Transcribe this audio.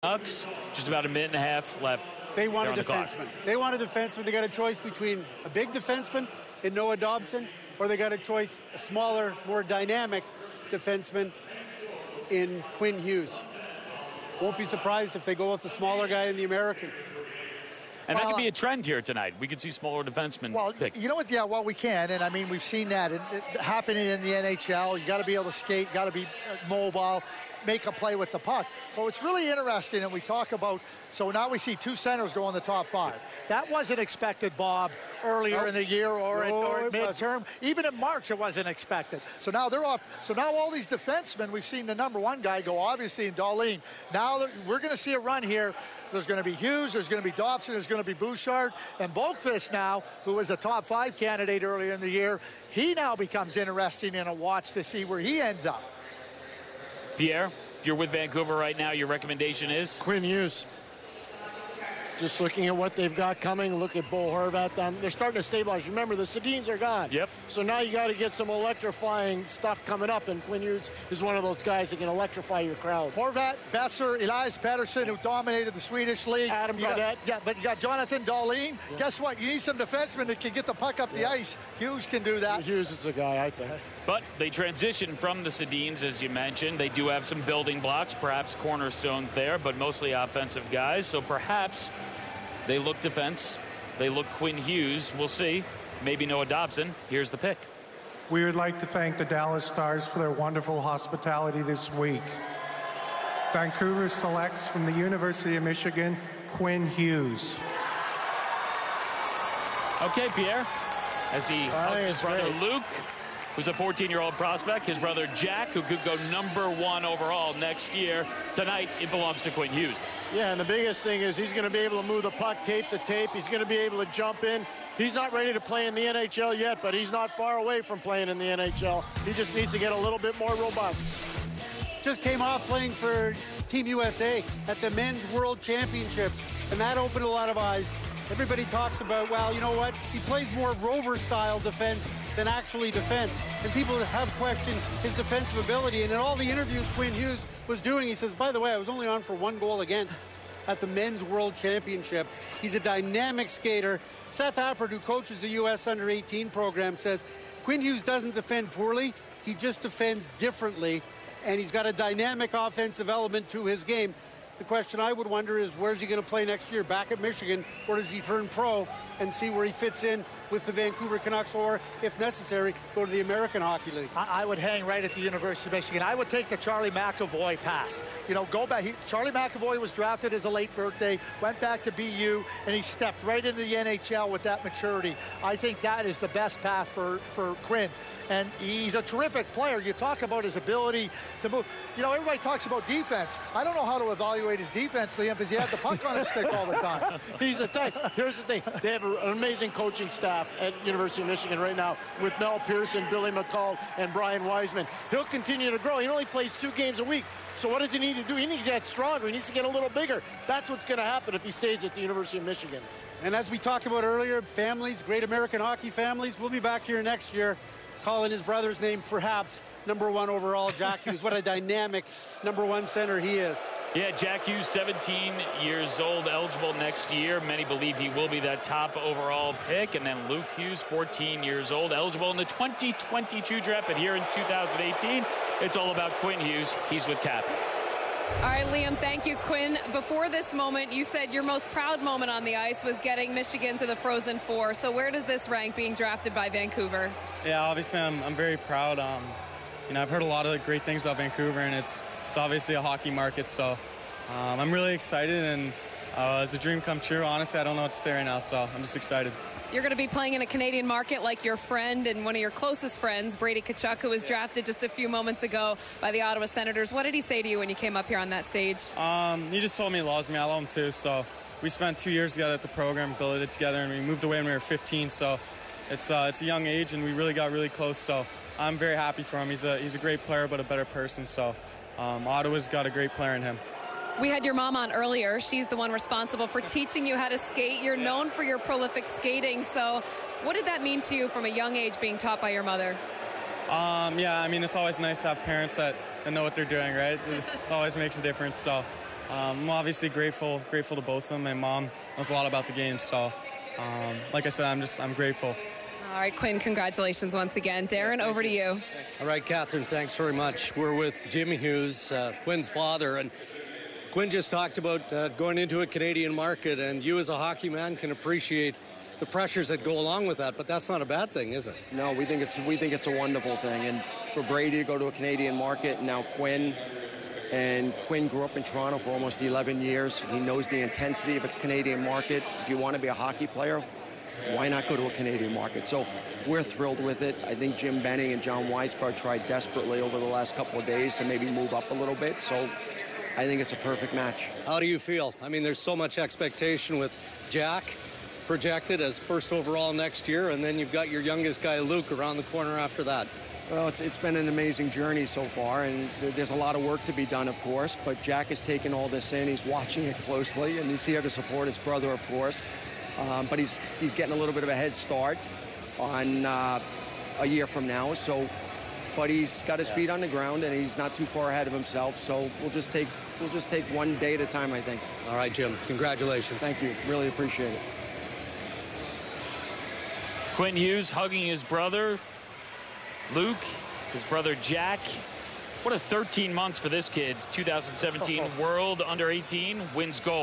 Canucks, just about a minute and a half left. They want a defenseman. They want a defenseman. They got a choice between a big defenseman in Noah Dobson, or they got a choice, a smaller, more dynamic defenseman in Quinn Hughes. Won't be surprised if they go with the smaller guy in the American. And that could be a trend here tonight. We could see smaller defensemen. Well, picked. you know what? Yeah, well, we can. And, I mean, we've seen that happening in the NHL. You got to be able to skate, got to be mobile, make a play with the puck. But what's really interesting, and we talk about, so now we see two centers go in the top five. That wasn't expected, Bob, earlier in the year or at midterm. Even in March, it wasn't expected. So now they're off. So now all these defensemen, we've seen the number one guy go, obviously, in Dahlin. Now we're going to see a run here. There's going to be Hughes, there's going to be Dobson, there's going to be Bouchard, and Boqvist now, who was a top five candidate earlier in the year, he now becomes interesting in a watch to see where he ends up. Pierre, if you're with Vancouver right now, your recommendation is? Quinn Hughes. Just looking at what they've got coming, look at Bo Horvat. They're starting to stabilize. Remember, the Sedins are gone. Yep. So now you got to get some electrifying stuff coming up, and Quinn Hughes is one of those guys that can electrify your crowd. Horvat, Besser, Elias Pettersson, who dominated the Swedish league. Adam Gaudette. But you got Jonathan Dahlin. Yeah. Guess what? You need some defensemen that can get the puck up the ice. Hughes can do that. Hughes is the guy, I think. But they transition from the Sedins, as you mentioned. They do have some building blocks, perhaps cornerstones there, but mostly offensive guys. So perhaps they look defense. They look Quinn Hughes. We'll see. Maybe Noah Dobson. Here's the pick. We would like to thank the Dallas Stars for their wonderful hospitality this week. Vancouver selects from the University of Michigan, Quinn Hughes. Okay, Pierre. As he hugs his brother Luke, who's a 14-year-old prospect, his brother Jack, who could go #1 overall next year. Tonight, it belongs to Quinn Hughes. Yeah, and the biggest thing is he's going to be able to move the puck tape to tape. He's going to be able to jump in. He's not ready to play in the NHL yet, but he's not far away from playing in the NHL. He just needs to get a little bit more robust. Just came off playing for Team USA at the Men's World Championships, and that opened a lot of eyes. Everybody talks about, well, you know what? He plays more rover-style defense than actually defense. And people have questioned his defensive ability. And in all the interviews Quinn Hughes was doing, he says, by the way, I was only on for 1 goal against at the Men's World Championship. He's a dynamic skater. Seth Appert, who coaches the U.S. Under-18 program, says Quinn Hughes doesn't defend poorly. He just defends differently. And he's got a dynamic offensive element to his game. The question I would wonder is, where's he going to play next year? Back at Michigan, or does he turn pro and see where he fits in with the Vancouver Canucks, or, if necessary, go to the American Hockey League? I would hang right at the University of Michigan. I would take the Charlie McAvoy path. You know, go back. Charlie McAvoy was drafted as a late birthday, went back to BU, and he stepped right into the NHL with that maturity. I think that is the best path for Quinn. And he's a terrific player. You talk about his ability to move. You know, everybody talks about defense. I don't know how to evaluate his defense, Liam, because he had the puck on his stick all the time. He's a tank. Here's the thing. They have an amazing coaching staff at University of Michigan right now with Mel Pearson, Billy McCall, and Brian Wiseman. He'll continue to grow. He only plays 2 games a week. So what does he need to do? He needs to get stronger. He needs to get a little bigger. That's what's going to happen if he stays at the University of Michigan. And as we talked about earlier, families, great American hockey families, we'll be back here next year calling his brother's name perhaps #1 overall, Jack Hughes. What a dynamic #1 center he is. Yeah, Jack Hughes, 17 years old, eligible next year. Many believe he will be that top overall pick. And then Luke Hughes, 14 years old, eligible in the 2022 draft. But here in 2018, it's all about Quinn Hughes. He's with Cap. All right, Liam, thank you. Quinn, before this moment, you said your most proud moment on the ice was getting Michigan to the Frozen Four. So where does this rank being drafted by Vancouver? Yeah, obviously I'm very proud. You know, I've heard a lot of great things about Vancouver, and it's obviously a hockey market. So I'm really excited, and it's a dream come true. Honestly, I don't know what to say right now, so I'm just excited. You're going to be playing in a Canadian market like your friend and one of your closest friends, Brady Tkachuk, who was drafted just a few moments ago by the Ottawa Senators. What did he say to you when you came up here on that stage? He just told me he loves me. I love him too. So we spent 2 years together at the program, built it together, and we moved away when we were 15. So it's a young age, and we really got really close. So I'm very happy for him. He's a great player, but a better person. So Ottawa's got a great player in him. We had your mom on earlier. She's the one responsible for teaching you how to skate. You're known for your prolific skating. So what did that mean to you from a young age being taught by your mother? Yeah, I mean, it's always nice to have parents that know what they're doing, right? It always makes a difference. So I'm obviously grateful to both of them. My mom knows a lot about the game, so like I said, I'm grateful. All right, Quinn, congratulations once again. Darren, over to you. All right, Catherine, thanks very much. We're with Jim Hughes, Quinn's father, and Quinn just talked about going into a Canadian market, and you as a hockey man can appreciate the pressures that go along with that, but that's not a bad thing, is it? No, we think it's a wonderful thing, and for Brady to go to a Canadian market, and now Quinn grew up in Toronto for almost 11 years. He knows the intensity of a Canadian market. If you want to be a hockey player, why not go to a Canadian market? So we're thrilled with it. I think Jim Benning and John Weisbart tried desperately over the last couple of days to maybe move up a little bit. So I think it's a perfect match. How do you feel? I mean, there's so much expectation with Jack projected as first overall next year, and then you've got your youngest guy, Luke, around the corner after that. Well, it's been an amazing journey so far, and there's a lot of work to be done, of course, but Jack has taken all this in. He's watching it closely, and he's here to support his brother, of course. But he's getting a little bit of a head start on a year from now. So, but he's got his feet on the ground, and he's not too far ahead of himself. So we'll just take one day at a time, I think. All right, Jim. Congratulations. Thank you. Really appreciate it. Quinn Hughes hugging his brother, Luke, his brother Jack. What a 13 months for this kid. 2017 World Under 18 wins gold.